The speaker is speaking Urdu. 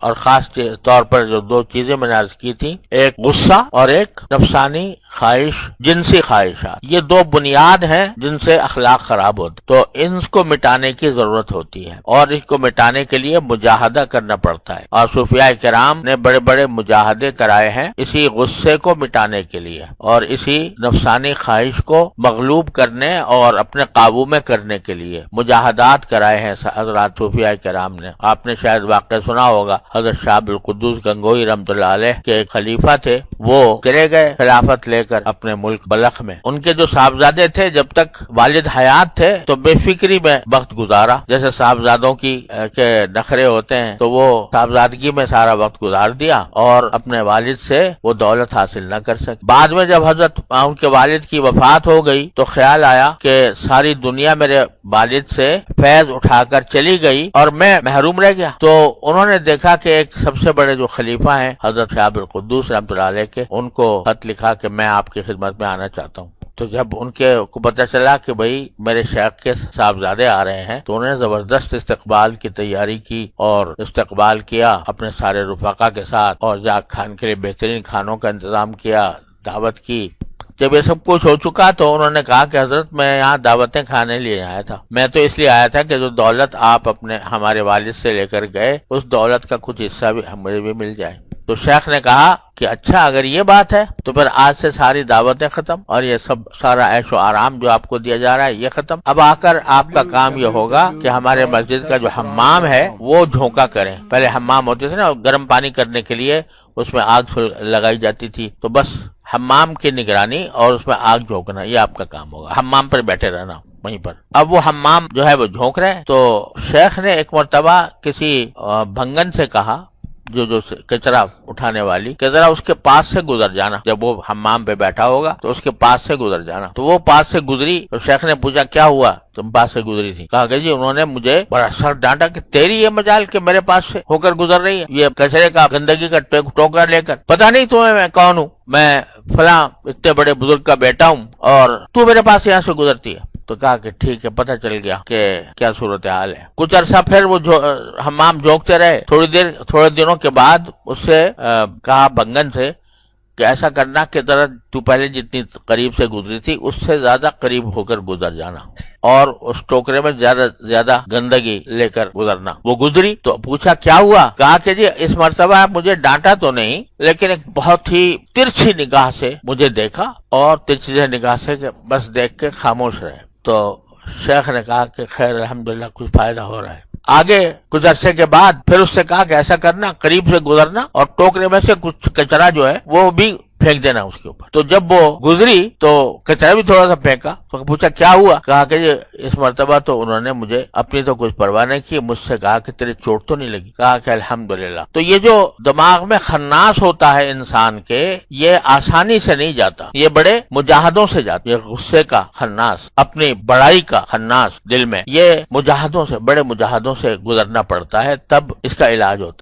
اور خاص طور پر جو دو چیزیں میں نے عرض کی تھی، ایک غصہ اور ایک نفسانی خواہش، جنسی خواہشات، یہ دو بنیاد ہیں جن سے اخلاق خراب ہوتے، تو ان کو مٹانے کی ضرورت ہوتی ہے، اور اس کو مٹانے کے لیے مجاہدہ کرنا پڑتا ہے، اور صوفیاء کرام نے بڑے بڑے مجاہدے کرائے ہیں اسی غصے کو مٹانے کے لیے اور اسی نفسانی خواہش کو مغلوب کرنے اور اپنے قابو میں کرنے کے لیے مجاہدات کرائے ہیں حضرات صوفیاء کرام نے۔ آپ نے شاید واقعہ سنا ہوگا، حضرت شاہ عبد القدوس گنگوئی رحمۃ اللہ علیہ کے ایک خلیفہ تھے، وہ چلے گئے خلافت لے کر اپنے ملک بلخ میں، ان کے جو صاحبزادے تھے جب تک والد حیات تھے تو بے فکری میں وقت گزارا، جیسے صاحبزادوں کی کے نخرے ہوتے ہیں، تو وہ صاحبزادگی میں سارا وقت گزار دیا اور اپنے والد سے وہ دولت حاصل نہ کر سکے۔ بعد میں جب حضرت ان کے والد کی وفات ہو گئی تو خیال آیا کہ ساری دنیا میرے والد سے فیض اٹھا کر چلی گئی اور میں محروم رہ گیا، تو انہوں نے دیکھا کہ ایک سب سے بڑے جو خلیفہ ہیں حضرت شاہ عبد القدوس رحمۃ اللہ علیہ کے، ان کو خط لکھا کہ میں آپ کی خدمت میں آنا چاہتا ہوں۔ تو جب ان کے کو پتہ چلا کہ بھئی میرے شیخ کے صاحبزادے آ رہے ہیں تو انہوں نے زبردست استقبال کی تیاری کی اور استقبال کیا اپنے سارے رفقا کے ساتھ، اور جا کھان کے لیے بہترین کھانوں کا انتظام کیا، دعوت کی۔ جب یہ سب کچھ ہو چکا تو انہوں نے کہا کہ حضرت میں یہاں دعوتیں کھانے لیے آیا تھا، میں تو اس لیے آیا تھا کہ جو دولت آپ اپنے ہمارے والد سے لے کر گئے اس دولت کا کچھ حصہ بھی مجھے بھی مل جائے۔ تو شیخ نے کہا کہ اچھا اگر یہ بات ہے تو پھر آج سے ساری دعوتیں ختم اور یہ سب سارا عیش و آرام جو آپ کو دیا جا رہا ہے یہ ختم، اب آ کر آپ کا کام یہ ہوگا کہ ہمارے مسجد کا جو حمام ہے وہ جھونکا کریں۔ پہلے حمام ہوتے تھے نا گرم پانی کرنے کے لیے، اس میں آگ لگائی جاتی تھی، تو بس حمام کی نگرانی اور اس میں آگ جھونکنا یہ آپ کا کام ہوگا، حمام پر بیٹھے رہنا وہیں پر۔ اب وہ حمام جو ہے وہ جھونک رہے ہیں، تو شیخ نے ایک مرتبہ کسی بھنگن سے کہا جو کچرا اٹھانے والی کہ ذرا اس کے پاس سے گزر جانا، جب وہ حمام پہ بیٹھا ہوگا تو اس کے پاس سے گزر جانا۔ تو وہ پاس سے گزری تو شیخ نے پوچھا کیا ہوا تم پاس سے گزری تھی؟ کہا کہ جی انہوں نے مجھے بڑا سر ڈانٹا کہ تیری یہ مجال کہ میرے پاس سے ہو کر گزر رہی ہے، یہ کچرے کا گندگی کا ٹوکرا لے کر، پتہ نہیں تمہیں میں کون ہوں، میں فلاں اتنے بڑے بزرگ کا بیٹا ہوں اور تو میرے پاس یہاں سے گزرتی ہے۔ تو کہا کہ ٹھیک ہے، پتہ چل گیا کہ کیا صورتحال ہے۔ کچھ عرصہ پھر وہ حمام جھونکتے رہے، تھوڑے دنوں کے بعد اس سے کہا بنگن سے کہ ایسا کرنا کہ ذرا تو پہلے جتنی قریب سے گزری تھی اس سے زیادہ قریب ہو کر گزر جانا اور اس ٹوکرے میں زیادہ گندگی لے کر گزرنا۔ وہ گزری تو پوچھا کیا ہوا؟ کہا کہ جی اس مرتبہ مجھے ڈانٹا تو نہیں لیکن ایک بہت ہی ترچھی نگاہ سے مجھے دیکھا اور ترچھی نگاہ سے کہ بس دیکھ کے خاموش رہے۔ تو شیخ نے کہا کہ خیر الحمدللہ کچھ فائدہ ہو رہا ہے۔ آگے کچھ عرصے کے بعد پھر اس سے کہا کہ ایسا کرنا قریب سے گزرنا اور ٹوکرے میں سے کچھ کچرا جو ہے وہ بھی پھینک دینا اس کے اوپر۔ تو جب وہ گزری تو کچرا بھی تھوڑا سا پھینکا تو پوچھا کیا ہوا؟ کہا کہ اس مرتبہ تو انہوں نے مجھے اپنی تو کچھ پرواہ نہیں کی، مجھ سے کہا کہ تیرے چوٹ تو نہیں لگی؟ کہا کہ الحمدللہ۔ تو یہ جو دماغ میں خناس ہوتا ہے انسان کے، یہ آسانی سے نہیں جاتا، یہ بڑے مجاہدوں سے جاتا۔ یہ غصے کا خناس، اپنی بڑائی کا خناس دل میں، یہ مجاہدوں سے، بڑے مجاہدوں سے گزرنا پڑتا ہے، تب اس کا علاج ہوتا ہے۔